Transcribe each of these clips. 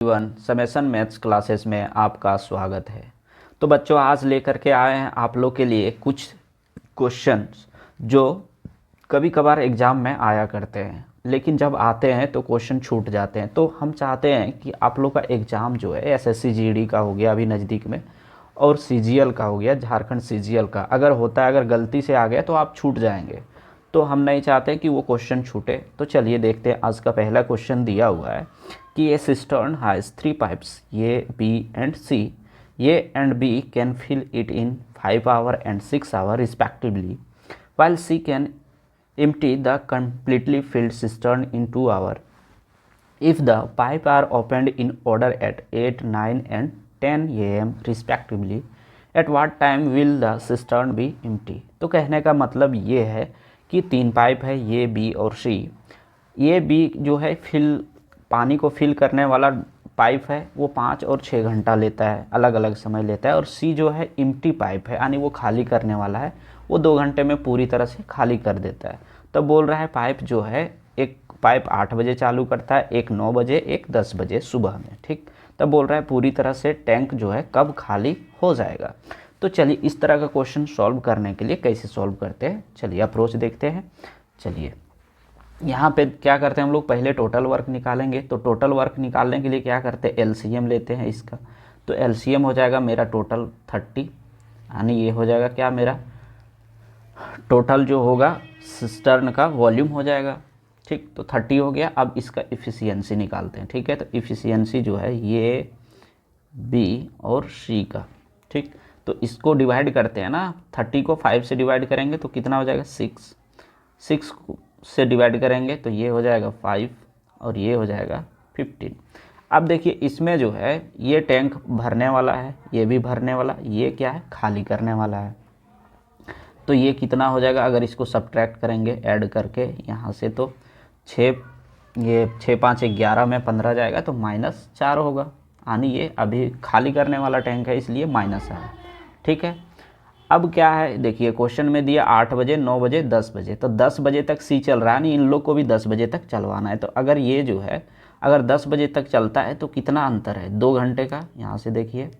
Summation maths classes में आपका स्वागत है। तो बच्चों, आज लेकर के आए हैं आप लोग के लिए कुछ क्वेश्चंस जो कभी कभार एग्ज़ाम में आया करते हैं, लेकिन जब आते हैं तो क्वेश्चन छूट जाते हैं। तो हम चाहते हैं कि आप लोग का एग्ज़ाम जो है एसएससी जीडी का हो गया अभी नज़दीक में, और सीजीएल का हो गया, झारखंड सीजीएल का अगर होता है, अगर गलती से आ गया तो आप छूट जाएंगे। तो हम नहीं चाहते कि वो क्वेश्चन छूटे। तो चलिए देखते हैं। आज का पहला क्वेश्चन दिया हुआ है कि a cistern has 3 pipes A B and C. A and B can fill it in 5 hour and 6 hour respectively, while C can empty the completely filled cistern in 2 hours. If the pipe are opened in order at 8, 9 and 10 am respectively, at what time will the cistern be empty? तो कहने का मतलब ये है कि 3 pipe है, A B और सी। A B जो है पानी को फिल करने वाला पाइप है, वो 5 और 6 घंटा लेता है, अलग अलग समय लेता है। और सी जो है एम्प्टी पाइप है, यानी वो खाली करने वाला है, वो 2 घंटे में पूरी तरह से खाली कर देता है। तो बोल रहा है पाइप जो है, एक पाइप 8 बजे चालू करता है, एक 9 बजे, एक 10 बजे सुबह में, ठीक। तब बोल रहा है पूरी तरह से टैंक जो है कब खाली हो जाएगा। तो चलिए इस तरह का क्वेश्चन सॉल्व करने के लिए कैसे सॉल्व करते हैं, चलिए अप्रोच देखते हैं। चलिए यहाँ पे क्या करते हैं हम लोग, पहले टोटल वर्क निकालेंगे। तो टोटल वर्क निकालने के लिए क्या करते हैं, एलसीएम लेते हैं इसका। तो एलसीएम हो जाएगा मेरा टोटल 30, यानी ये हो जाएगा क्या, मेरा टोटल जो होगा सिस्टर्न का वॉल्यूम हो जाएगा, ठीक। तो 30 हो गया। अब इसका इफ़िशियंसी निकालते हैं, ठीक है। तो इफ़िशियंसी जो है ये बी और सी का, ठीक। तो इसको डिवाइड करते हैं ना, 30 को 5 से डिवाइड करेंगे तो कितना हो जाएगा, 6 से डिवाइड करेंगे तो ये हो जाएगा 5 और ये हो जाएगा 15। अब देखिए इसमें जो है ये टैंक भरने वाला है, ये भी भरने वाला, ये क्या है, खाली करने वाला है। तो ये कितना हो जाएगा, अगर इसको सब्ट्रैक्ट करेंगे ऐड करके यहाँ से, तो 6 5 11 में 15 जाएगा तो -4 होगा, यानी ये अभी खाली करने वाला टैंक है, इसलिए माइनस है, ठीक है। अब क्या है, देखिए क्वेश्चन में दिया 8 बजे, 9 बजे, 10 बजे। तो 10 बजे तक सी चल रहा है, नहीं इन लोग को भी 10 बजे तक चलवाना है। तो अगर ये जो है अगर 10 बजे तक चलता है तो कितना अंतर है, 2 घंटे का। यहाँ से देखिए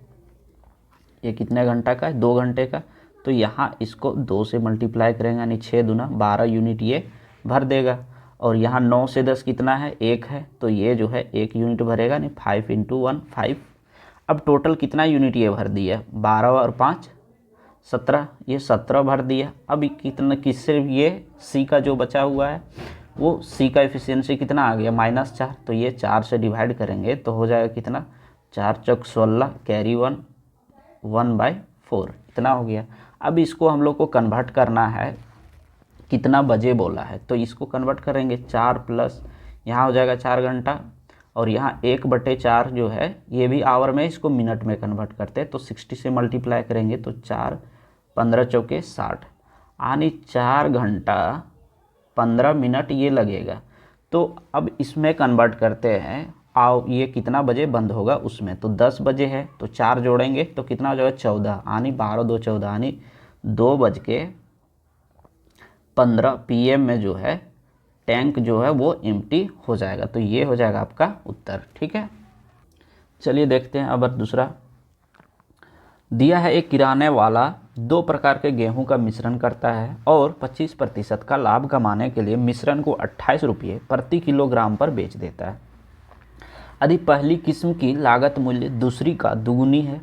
ये कितने घंटा का है, 2 घंटे का। तो यहाँ इसको 2 से मल्टीप्लाई करेंगे, यानी 6 दूना 12 यूनिट ये भर देगा। और यहाँ 9 से 10 कितना है, 1 है, तो ये जो है 1 यूनिट भरेगा, नहीं 5 × 1 5। अब टोटल कितना यूनिट ये भर दिया, 12 और 5 17, ये 17 भर दिया। अब कितना, किससे ये सी का जो बचा हुआ है, वो सी का एफिशिएंसी कितना आ गया, -4। तो ये 4 से डिवाइड करेंगे तो हो जाएगा कितना, 4 चौक 16, कैरी 1 1/4, इतना हो गया। अब इसको हम लोग को कन्वर्ट करना है, कितना बजे बोला है, तो इसको कन्वर्ट करेंगे 4 प्लस यहाँ हो जाएगा 4 घंटा, और यहाँ 1/4 जो है ये भी आवर में, इसको मिनट में कन्वर्ट करते हैं। तो 60 से मल्टीप्लाई करेंगे तो 4 15 चौके 60, यानी 4 घंटा 15 मिनट ये लगेगा। तो अब इसमें कन्वर्ट करते हैं, आओ ये कितना बजे बंद होगा उसमें, तो 10 बजे है तो 4 जोड़ेंगे तो कितना हो जाएगा, 14, यानी 12 2 14, यानी 2:15 PM में जो है टैंक जो है वो एम्प्टी हो जाएगा। तो ये हो जाएगा आपका उत्तर, ठीक है। चलिए देखते हैं अब दूसरा दिया है, एक किराने वाला 2 प्रकार के गेहूं का मिश्रण करता है और 25% का लाभ कमाने के लिए मिश्रण को 28 रुपये प्रति किलोग्राम पर बेच देता है। यदि पहली किस्म की लागत मूल्य दूसरी का दुगुनी है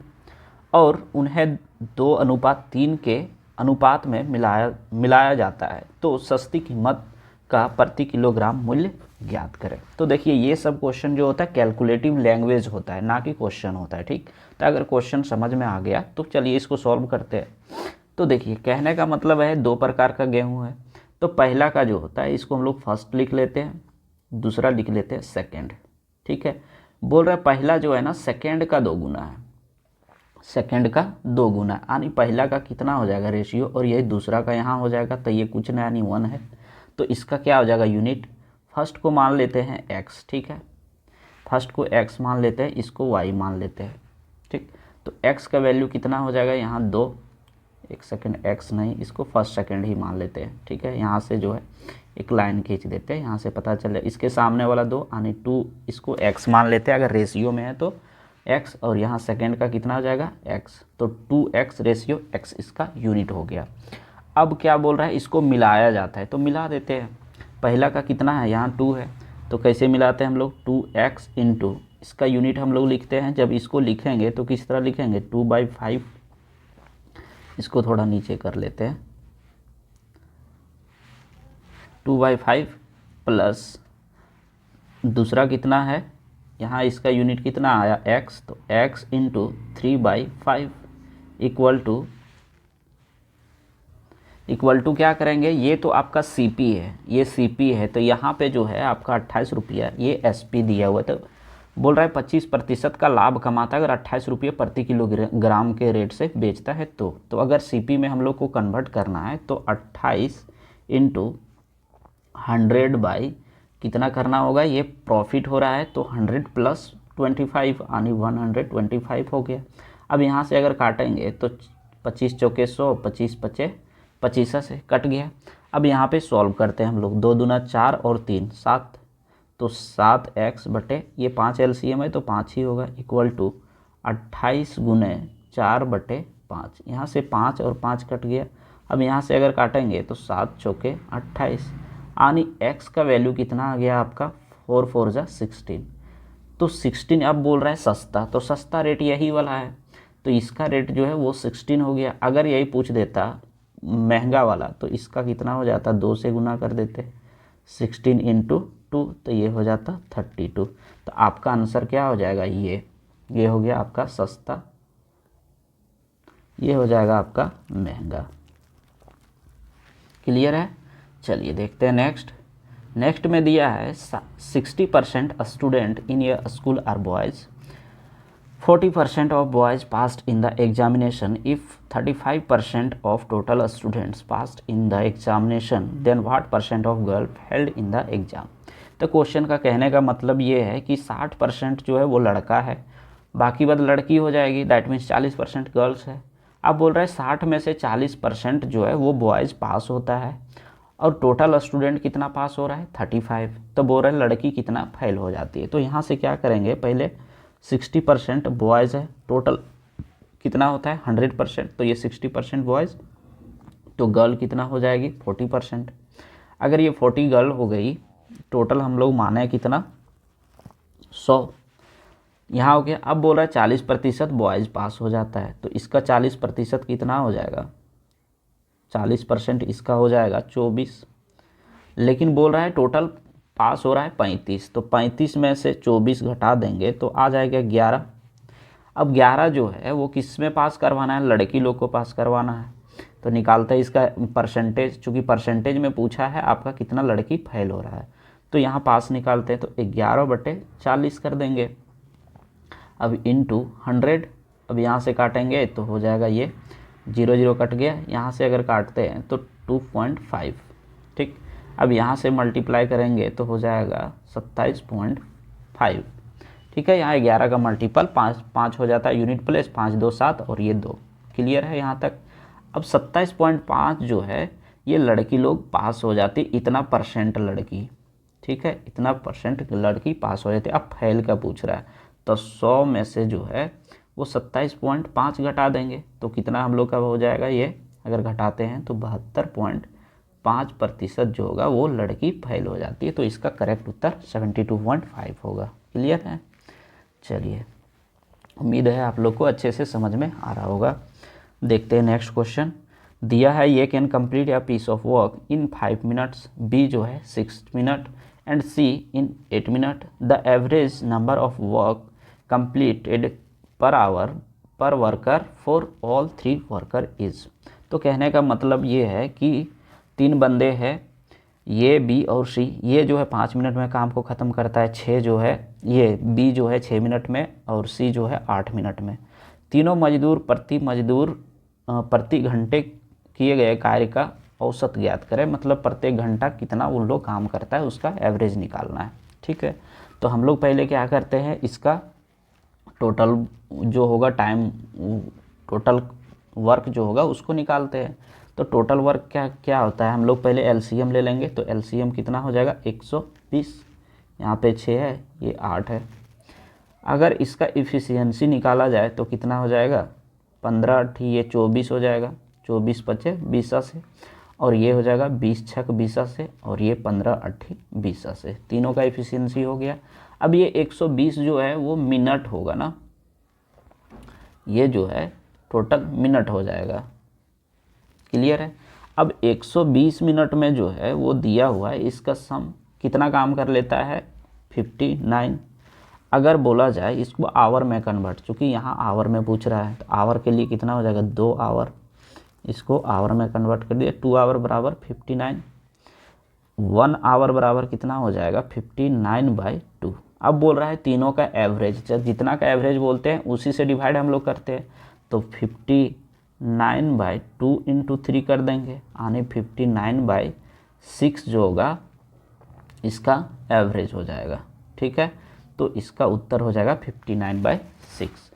और उन्हें 2:3 के अनुपात में मिलाया जाता है, तो सस्ती कीमत का प्रति किलोग्राम मूल्य ज्ञात करें। तो देखिए ये सब क्वेश्चन जो होता है कैलकुलेटिव लैंग्वेज होता है, ना कि क्वेश्चन होता है, ठीक। तो अगर क्वेश्चन समझ में आ गया तो चलिए इसको सॉल्व करते हैं। तो देखिए कहने का मतलब है 2 प्रकार का गेहूं है। तो पहला का जो होता है इसको हम लोग फर्स्ट लिख लेते हैं, दूसरा लिख लेते हैं सेकेंड, ठीक है। बोल रहा है पहला जो है ना सेकेंड का 2 गुना है, सेकेंड का 2 गुना, यानी पहला का कितना हो जाएगा रेशियो, और यही दूसरा का यहाँ हो जाएगा। तो ये कुछ ना, यानी 1 है, तो इसका क्या हो जाएगा यूनिट। फर्स्ट को मान लेते हैं x, ठीक है, फर्स्ट को x मान लेते हैं, इसको y मान लेते हैं, ठीक। तो x का वैल्यू कितना हो जाएगा, यहाँ 2, 1 सेकेंड x नहीं, इसको फर्स्ट सेकेंड ही मान लेते हैं, ठीक है। यहाँ से जो है एक लाइन खींच देते हैं, यहाँ से पता चले इसके सामने वाला 2 यानी 2 इसको x मान लेते हैं, अगर रेशियो में है तो x, और यहाँ सेकेंड का कितना हो जाएगा x, तो 2x रेशियो x इसका यूनिट हो गया। अब क्या बोल रहा है, इसको मिलाया जाता है, तो मिला देते हैं। पहला का कितना है, यहाँ 2 है, तो कैसे मिलाते हैं हम लोग, 2x इंटू इसका यूनिट हम लोग लिखते हैं, जब इसको लिखेंगे तो किस तरह लिखेंगे, 2/5, इसको थोड़ा नीचे कर लेते हैं, 2/5 प्लस दूसरा कितना है, यहाँ इसका यूनिट कितना आया x, तो x इंटू 3/5 इक्वल टू क्या करेंगे, ये तो आपका CP है, ये CP है, तो यहाँ पे जो है आपका 28 रुपया ये SP दिया हुआ है। तो बोल रहा है 25% का लाभ कमाता है अगर 28 रुपये प्रति किलोग्राम के रेट से बेचता है तो अगर CP में हम लोग को कन्वर्ट करना है तो 28 इंटू 100 बाई कितना करना होगा, ये प्रॉफिट हो रहा है तो 100 प्लस 25 यानी 125 हो गया। अब यहाँ से अगर काटेंगे तो 25 चौके 100, 25 पचे 25 से कट गया। अब यहाँ पे सॉल्व करते हैं हम लोग, 2 दूना 4 और 3 7, तो 7x बटे ये 5 LCM है तो 5 ही होगा, इक्वल टू 28 गुने 4/5, यहाँ से 5 और 5 कट गया। अब यहाँ से अगर काटेंगे तो 7 चौके 28 यानी x का वैल्यू कितना आ गया आपका, 4 4 जा 16, तो 16 अब बोल रहा है सस्ता, तो सस्ता रेट यही वाला है, तो इसका रेट जो है वो 16 हो गया। अगर यही पूछ देता महंगा वाला तो इसका कितना हो जाता, 2 से गुना कर देते, 16 इंटू 2 तो ये हो जाता 32। तो आपका आंसर क्या हो जाएगा, ये हो गया आपका सस्ता, ये हो जाएगा आपका महंगा। क्लियर है, चलिए देखते हैं नेक्स्ट में दिया है 60% student in a school are boys, 40% of boys passed in the examination. If 35% of total students passed in the examination, then what percent of girls failed in the exam? तो question का कहने का मतलब ये है कि 60% जो है वो लड़का है, बाकी बात लड़की हो जाएगी, दैट मीन्स 40% गर्ल्स है। अब बोल रहा है 60 में से 40% जो है वो बॉयज़ पास होता है और टोटल स्टूडेंट कितना पास हो रहा है, 35, तो बोल रहा है लड़की कितना फेल हो जाती है। तो यहाँ से क्या करेंगे, पहले 60% बॉयज़ है, टोटल कितना होता है 100%, तो ये 60% बॉयज़, तो गर्ल कितना हो जाएगी 40%। अगर ये 40 गर्ल हो गई, टोटल हम लोग माने कितना 100, यहाँ हो गया। अब बोल रहा है 40% बॉयज़ पास हो जाता है, तो इसका 40% कितना हो जाएगा, 40% इसका हो जाएगा 24, लेकिन बोल रहा है टोटल पास हो रहा है 35, तो 35 में से 24 घटा देंगे तो आ जाएगा 11। अब 11 जो है वो किस में पास करवाना है, लड़की लोग को पास करवाना है, तो निकालते हैं इसका परसेंटेज, चूँकि परसेंटेज में पूछा है आपका कितना लड़की फेल हो रहा है, तो यहाँ पास निकालते हैं तो 11/40 कर देंगे। अब इंटू 100, अब यहाँ से काटेंगे तो हो जाएगा ये 0 0 कट गया, यहाँ से अगर काटते हैं तो 2.5, ठीक। अब यहाँ से मल्टीप्लाई करेंगे तो हो जाएगा 27.5, ठीक है। यहाँ 11 का मल्टीपल 5 हो जाता है, यूनिट प्लेस 5 2 7 और ये 2, क्लियर है यहाँ तक। अब 27.5 जो है ये लड़की लोग पास हो जाती, इतना परसेंट लड़की, ठीक है, इतना परसेंट लड़की पास हो जाती। अब फेल का पूछ रहा है, तो 100 में से जो है वो 27.5 घटा देंगे तो कितना हम लोग का हो जाएगा, ये अगर घटाते हैं तो 72.5% जो होगा वो लड़की फेल हो जाती है। तो इसका करेक्ट उत्तर 72.5 होगा। क्लियर है, चलिए उम्मीद है आप लोग को अच्छे से समझ में आ रहा होगा। देखते हैं नेक्स्ट क्वेश्चन दिया है, ये can complete a piece of work in 5 minutes, B जो है 6 minute and C in 8 minute. The average number of work completed per hour per worker for all 3 worker is. तो कहने का मतलब ये है कि 3 बंदे हैं, ये बी और सी, ये जो है 5 मिनट में काम को ख़त्म करता है, 6 जो है ये बी जो है 6 मिनट में और सी जो है 8 मिनट में। तीनों मजदूर प्रति घंटे किए गए कार्य का औसत ज्ञात करें, मतलब प्रत्येक घंटा कितना उन लोग काम करता है उसका एवरेज निकालना है, ठीक है। तो हम लोग पहले क्या करते हैं, इसका टोटल जो होगा टाइम, टोटल वर्क जो होगा उसको निकालते हैं। तो टोटल वर्क क्या क्या होता है, हम लोग पहले एलसीएम ले लेंगे। तो एलसीएम कितना हो जाएगा 120, यहाँ पे 6 है, ये 8 है। अगर इसका इफ़िशियंसी निकाला जाए तो कितना हो जाएगा 15 अट्ठी ये 24 हो जाएगा, 24 पचे 20 से, और ये हो जाएगा 20 छक 20 से, और ये 15 अट्ठी 20 से। तीनों का इफ़िशियंसी हो गया। अब ये 120 जो है वो मिनट होगा ना, ये जो है टोटल मिनट हो जाएगा। क्लियर है। अब 120 मिनट में जो है वो दिया हुआ है, इसका सम कितना काम कर लेता है 59। अगर बोला जाए इसको आवर में कन्वर्ट, चूँकि यहाँ आवर में पूछ रहा है, तो आवर के लिए कितना हो जाएगा 2 आवर, इसको आवर में कन्वर्ट कर दिए। 2 आवर बराबर 59, 1 आवर बराबर कितना हो जाएगा 59/2। अब बोल रहा है तीनों का एवरेज, जब जितना का एवरेज बोलते हैं उसी से डिवाइड हम लोग करते हैं। तो 59/2 इंटू 3 कर देंगे, यानी 59/6 जो होगा इसका एवरेज हो जाएगा। ठीक है, तो इसका उत्तर हो जाएगा 59/6।